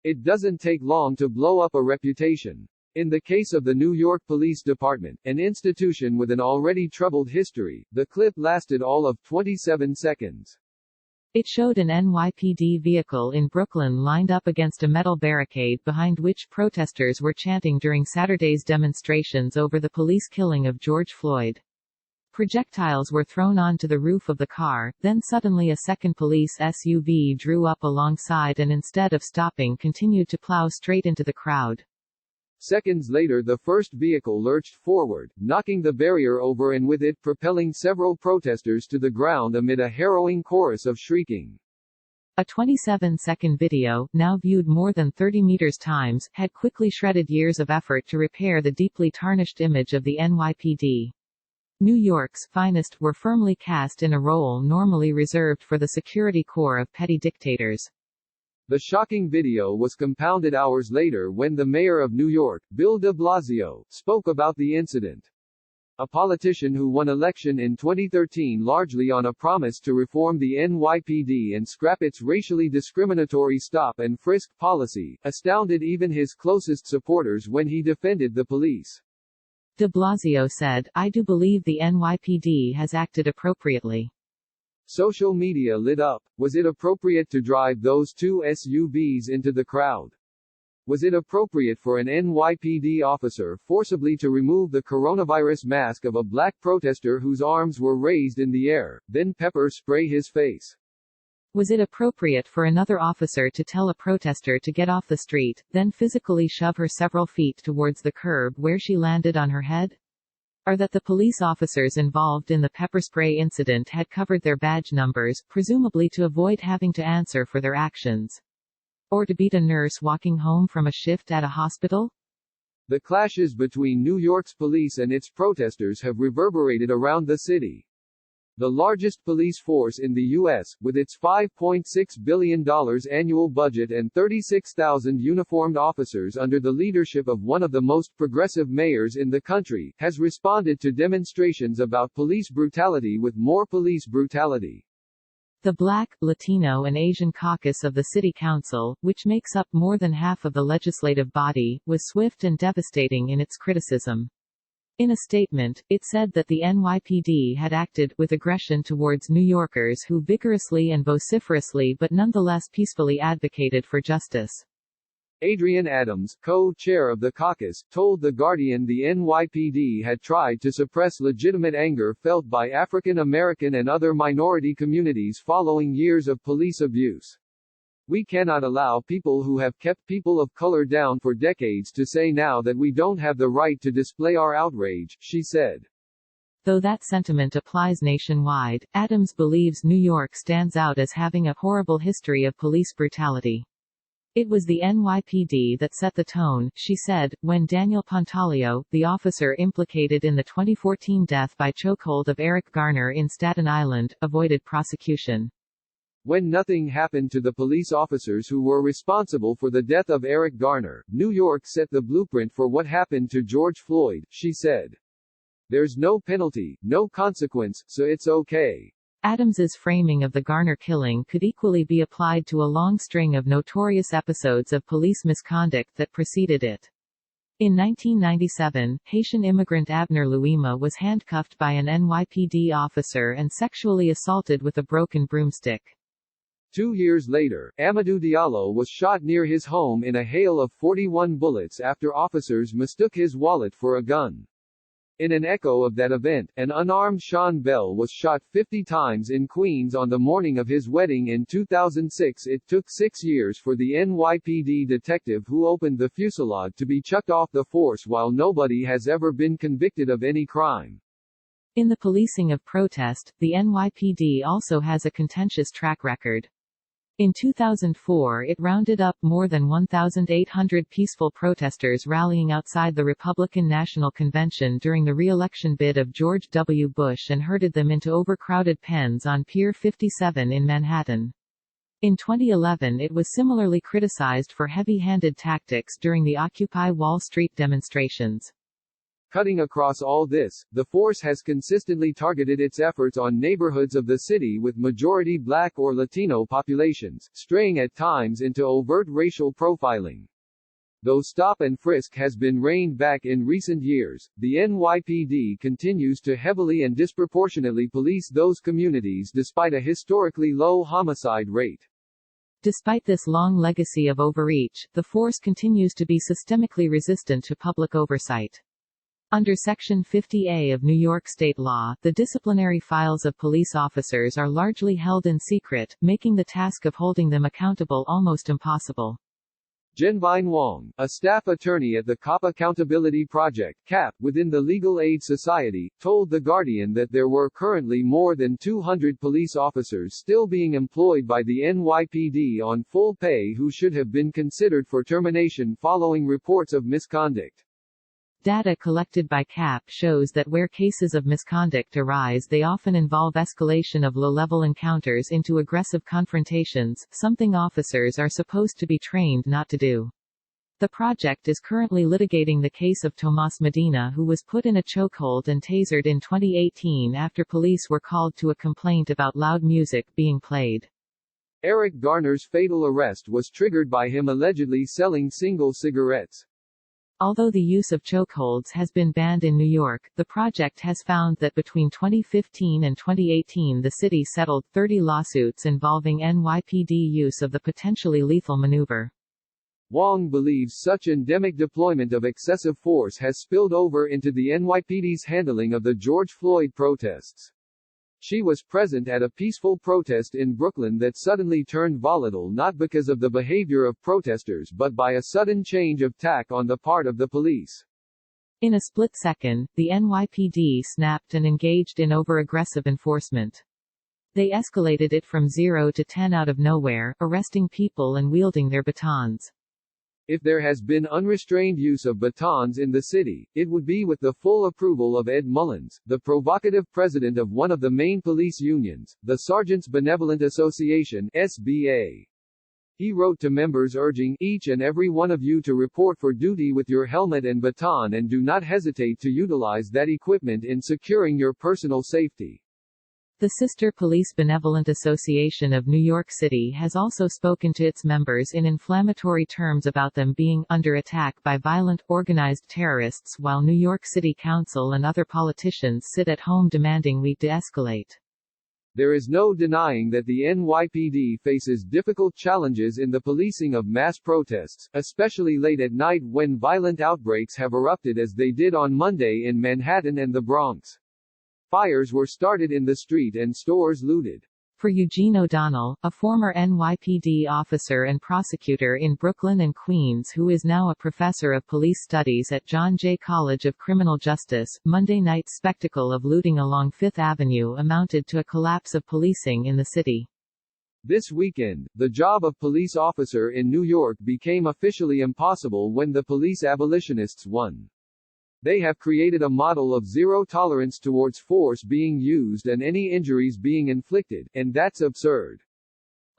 It doesn't take long to blow up a reputation. In the case of the New York Police Department, an institution with an already troubled history, the clip lasted all of 27 seconds. It showed an NYPD vehicle in Brooklyn lined up against a metal barricade behind which protesters were chanting during Saturday's demonstrations over the police killing of George Floyd. Projectiles were thrown onto the roof of the car, then suddenly a second police SUV drew up alongside and instead of stopping continued to plow straight into the crowd. Seconds later the first vehicle lurched forward, knocking the barrier over and with it propelling several protesters to the ground amid a harrowing chorus of shrieking. A 27-second video, now viewed more than 30 meters times, had quickly shredded years of effort to repair the deeply tarnished image of the NYPD. New York's finest were firmly cast in a role normally reserved for the security corps of petty dictators. The shocking video was compounded hours later when the mayor of New York, Bill de Blasio, spoke about the incident. A politician who won election in 2013 largely on a promise to reform the NYPD and scrap its racially discriminatory stop and frisk policy, astounded even his closest supporters when he defended the police. De Blasio said, "I do believe the NYPD has acted appropriately." Social media lit up. Was it appropriate to drive those two SUVs into the crowd? Was it appropriate for an NYPD officer forcibly to remove the coronavirus mask of a black protester whose arms were raised in the air, then pepper spray his face? Was it appropriate for another officer to tell a protester to get off the street, then physically shove her several feet towards the curb where she landed on her head? Or that the police officers involved in the pepper spray incident had covered their badge numbers, presumably to avoid having to answer for their actions? Or to beat a nurse walking home from a shift at a hospital? The clashes between New York's police and its protesters have reverberated around the city. The largest police force in the U.S., with its $5.6 billion annual budget and 36,000 uniformed officers under the leadership of one of the most progressive mayors in the country, has responded to demonstrations about police brutality with more police brutality. The Black, Latino and Asian caucus of the City Council, which makes up more than half of the legislative body, was swift and devastating in its criticism. In a statement, it said that the NYPD had acted with aggression towards New Yorkers who vigorously and vociferously but nonetheless peacefully advocated for justice. Adrienne Adams, co-chair of the caucus, told The Guardian the NYPD had tried to suppress legitimate anger felt by African American and other minority communities following years of police abuse. "We cannot allow people who have kept people of color down for decades to say now that we don't have the right to display our outrage," she said. Though that sentiment applies nationwide, Adams believes New York stands out as having a horrible history of police brutality. "It was the NYPD that set the tone," she said, when Daniel Pontalio, the officer implicated in the 2014 death by chokehold of Eric Garner in Staten Island, avoided prosecution. When nothing happened to the police officers who were responsible for the death of Eric Garner, New York set the blueprint for what happened to George Floyd, she said. "There's no penalty, no consequence, so it's okay." Adams's framing of the Garner killing could equally be applied to a long string of notorious episodes of police misconduct that preceded it. In 1997, Haitian immigrant Abner Louima was handcuffed by an NYPD officer and sexually assaulted with a broken broomstick. 2 years later, Amadou Diallo was shot near his home in a hail of 41 bullets after officers mistook his wallet for a gun. In an echo of that event, an unarmed Sean Bell was shot 50 times in Queens on the morning of his wedding in 2006. It took 6 years for the NYPD detective who opened the fusillade to be chucked off the force while nobody has ever been convicted of any crime. In the policing of protest, the NYPD also has a contentious track record. In 2004 it rounded up more than 1,800 peaceful protesters rallying outside the Republican National Convention during the re-election bid of George W. Bush and herded them into overcrowded pens on Pier 57 in Manhattan. In 2011 it was similarly criticized for heavy-handed tactics during the Occupy Wall Street demonstrations. Cutting across all this, the force has consistently targeted its efforts on neighborhoods of the city with majority Black or Latino populations, straying at times into overt racial profiling. Though stop and frisk has been reined back in recent years, the NYPD continues to heavily and disproportionately police those communities despite a historically low homicide rate. Despite this long legacy of overreach, the force continues to be systemically resistant to public oversight. Under Section 50A of New York state law, the disciplinary files of police officers are largely held in secret, making the task of holding them accountable almost impossible. Genvine Wong, a staff attorney at the Cop Accountability Project (CAP) within the Legal Aid Society, told The Guardian that there were currently more than 200 police officers still being employed by the NYPD on full pay who should have been considered for termination following reports of misconduct. Data collected by CAP shows that where cases of misconduct arise, they often involve escalation of low-level encounters into aggressive confrontations, something officers are supposed to be trained not to do. The project is currently litigating the case of Tomas Medina, who was put in a chokehold and tasered in 2018 after police were called to a complaint about loud music being played. Eric Garner's fatal arrest was triggered by him allegedly selling single cigarettes. Although the use of chokeholds has been banned in New York, the project has found that between 2015 and 2018 the city settled 30 lawsuits involving NYPD use of the potentially lethal maneuver. Wong believes such endemic deployment of excessive force has spilled over into the NYPD's handling of the George Floyd protests. She was present at a peaceful protest in Brooklyn that suddenly turned volatile not because of the behavior of protesters but by a sudden change of tack on the part of the police. In a split second, the NYPD snapped and engaged in over-aggressive enforcement. They escalated it from 0 to 10 out of nowhere, arresting people and wielding their batons. If there has been unrestrained use of batons in the city, it would be with the full approval of Ed Mullins, the provocative president of one of the main police unions, the Sergeants Benevolent Association (SBA). He wrote to members urging each and every one of you to report for duty with your helmet and baton and do not hesitate to utilize that equipment in securing your personal safety. The Sister Police Benevolent Association of New York City has also spoken to its members in inflammatory terms about them being under attack by violent, organized terrorists while New York City Council and other politicians sit at home demanding we de-escalate. There is no denying that the NYPD faces difficult challenges in the policing of mass protests, especially late at night when violent outbreaks have erupted as they did on Monday in Manhattan and the Bronx. Fires were started in the street and stores looted. For Eugene O'Donnell, a former NYPD officer and prosecutor in Brooklyn and Queens who is now a professor of police studies at John Jay College of Criminal Justice, Monday night's spectacle of looting along Fifth Avenue amounted to a collapse of policing in the city. This weekend, the job of police officer in New York became officially impossible when the police abolitionists won. They have created a model of zero tolerance towards force being used and any injuries being inflicted, and that's absurd.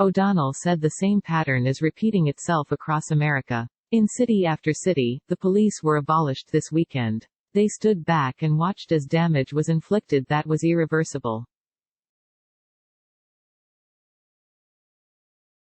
O'Donnell said the same pattern is repeating itself across America. In city after city, the police were abolished this weekend. They stood back and watched as damage was inflicted that was irreversible.